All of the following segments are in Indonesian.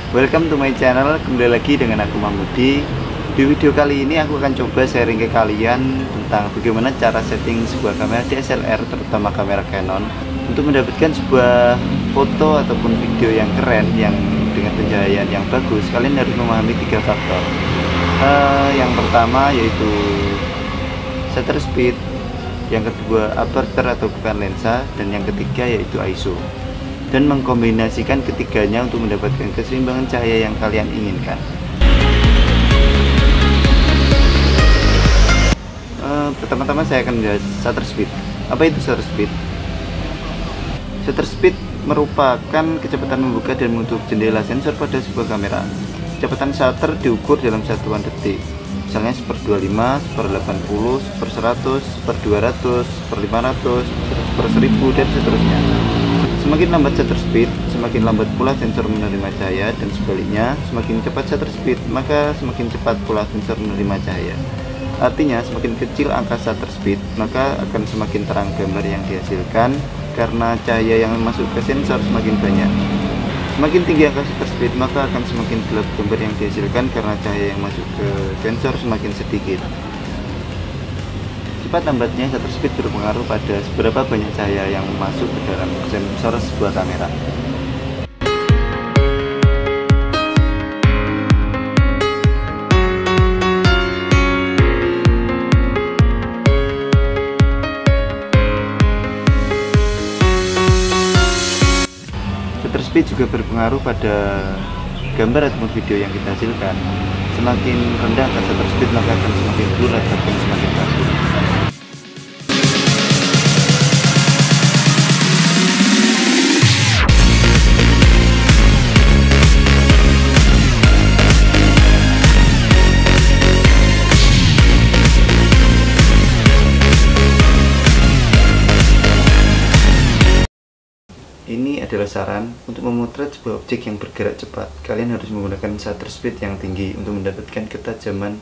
Welcome to my channel, kembali lagi dengan aku Mahmudi. Di video kali ini aku akan coba sharing ke kalian tentang bagaimana cara setting sebuah kamera DSLR, terutama kamera Canon, untuk mendapatkan sebuah foto ataupun video yang keren, yang dengan pencahayaan yang bagus. Kalian harus memahami 3 faktor. Yang pertama yaitu shutter speed, yang kedua aperture atau bukan lensa, dan yang ketiga yaitu ISO. Dan mengkombinasikan ketiganya untuk mendapatkan keseimbangan cahaya yang kalian inginkan. Pertama-tama saya akan bahas shutter speed. Apa itu shutter speed? Shutter speed merupakan kecepatan membuka dan menutup jendela sensor pada sebuah kamera. Kecepatan shutter diukur dalam satuan detik, misalnya 1/25, 1/80, 1/100, 1/200, 1/500, 1/1000, dan seterusnya. Semakin lambat shutter speed, semakin lambat pula sensor menerima cahaya, dan sebaliknya, semakin cepat shutter speed, maka semakin cepat pula sensor menerima cahaya. Artinya, semakin kecil angka shutter speed, maka akan semakin terang gambar yang dihasilkan karena cahaya yang masuk ke sensor semakin banyak. Semakin tinggi angka shutter speed, maka akan semakin gelap gambar yang dihasilkan karena cahaya yang masuk ke sensor semakin sedikit. Cepat lambatnya shutter speed berpengaruh pada seberapa banyak cahaya yang masuk ke dalam sensor sebuah kamera. Shutter speed juga berpengaruh pada gambar ataupun video yang kita hasilkan. Semakin rendah angka shutter speed, maka akan semakin blur ataupun semakin bagus. Ini adalah saran untuk memotret sebuah objek yang bergerak cepat. Kalian harus menggunakan shutter speed yang tinggi untuk mendapatkan ketajaman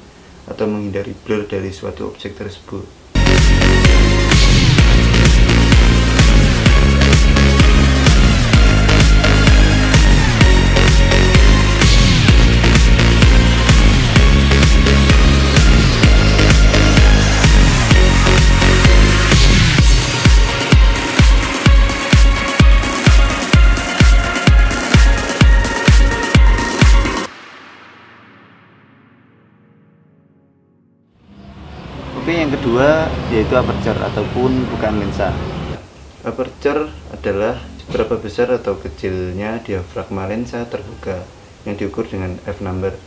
atau menghindari blur dari suatu objek tersebut. Oke, yang kedua yaitu aperture ataupun bukan lensa. Aperture adalah seberapa besar atau kecilnya diafragma lensa terbuka yang diukur dengan f-number.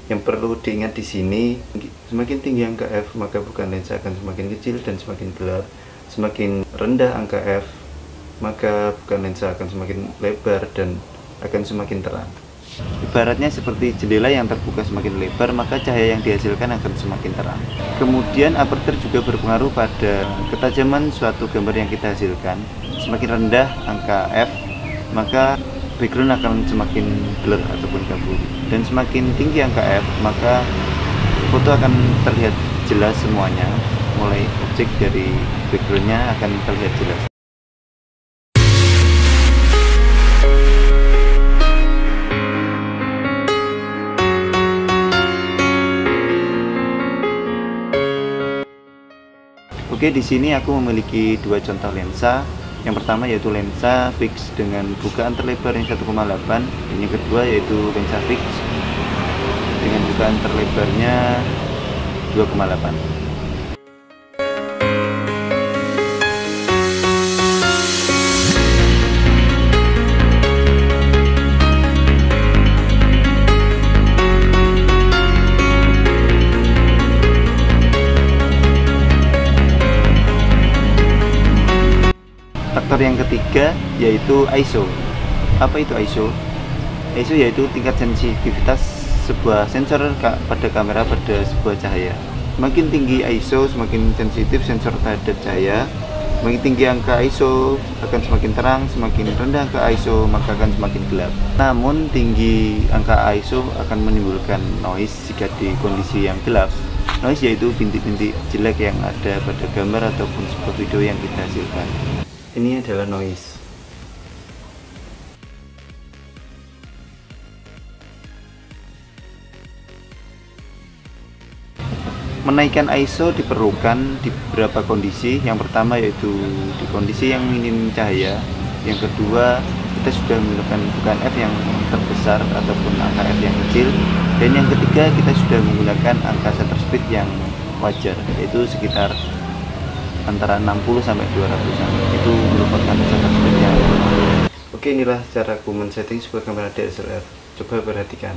Yang perlu diingat di sini, semakin tinggi angka f, maka bukan lensa akan semakin kecil dan semakin gelap. Semakin rendah angka f, maka bukan lensa akan semakin lebar dan akan semakin terang. Ibaratnya seperti jendela yang terbuka semakin lebar, maka cahaya yang dihasilkan akan semakin terang. Kemudian aperture juga berpengaruh pada ketajaman suatu gambar yang kita hasilkan. Semakin rendah angka f, maka background akan semakin blur ataupun kabur. Dan semakin tinggi angka f, maka foto akan terlihat jelas semuanya. Mulai objek dari backgroundnya akan terlihat jelas. Oke, di sini aku memiliki 2 contoh lensa. Yang pertama yaitu lensa fix dengan bukaan terlebar yang 1,8, dan yang kedua yaitu lensa fix dengan bukaan terlebarnya 2,8. Faktor yang ketiga yaitu ISO. Apa itu ISO? ISO yaitu tingkat sensitivitas sebuah sensor pada kamera pada sebuah cahaya. Semakin tinggi ISO, semakin sensitif sensor terhadap cahaya. Semakin tinggi angka ISO akan semakin terang, semakin rendah angka ISO maka akan semakin gelap. Namun tinggi angka ISO akan menimbulkan noise jika di kondisi yang gelap. Noise yaitu bintik-bintik jelek yang ada pada gambar ataupun sebuah video yang kita hasilkan. Ini adalah noise. Menaikkan ISO diperlukan di beberapa kondisi. Yang pertama yaitu di kondisi yang minim cahaya. Yang kedua, kita sudah menggunakan bukan F yang terbesar ataupun angka F yang kecil. Dan yang ketiga, kita sudah menggunakan angka shutter speed yang wajar, yaitu sekitar antara 60 sampai 200-an. Itu merupakan shutter speed yang oke. Inilah cara aku men-setting sebuah kamera DSLR. Coba perhatikan.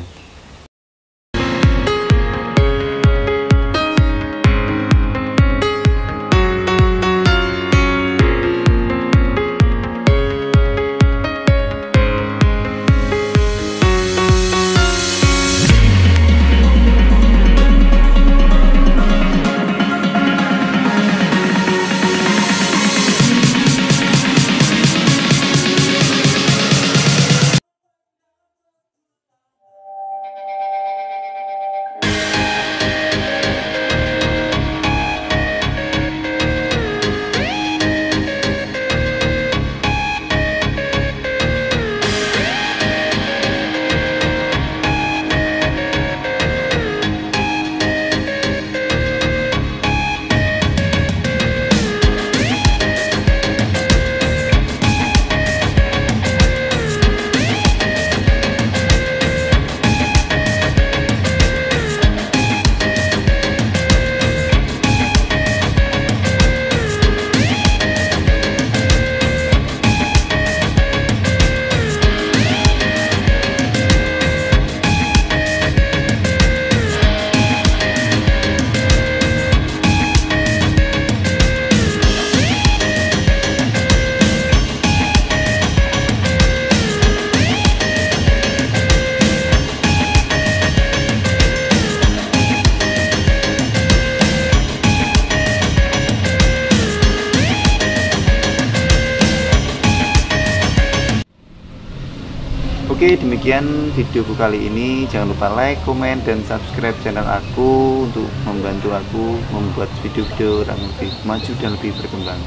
Oke, demikian videoku kali ini. Jangan lupa like, komen, dan subscribe channel aku untuk membantu aku membuat video-video yang lebih maju dan lebih berkembang.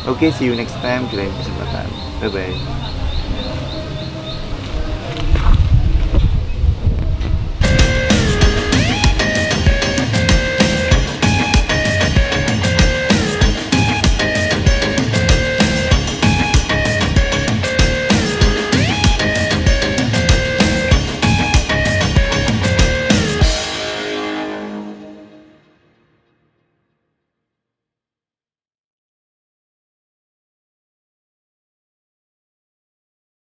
Oke, see you next time di lain kesempatan. Bye bye.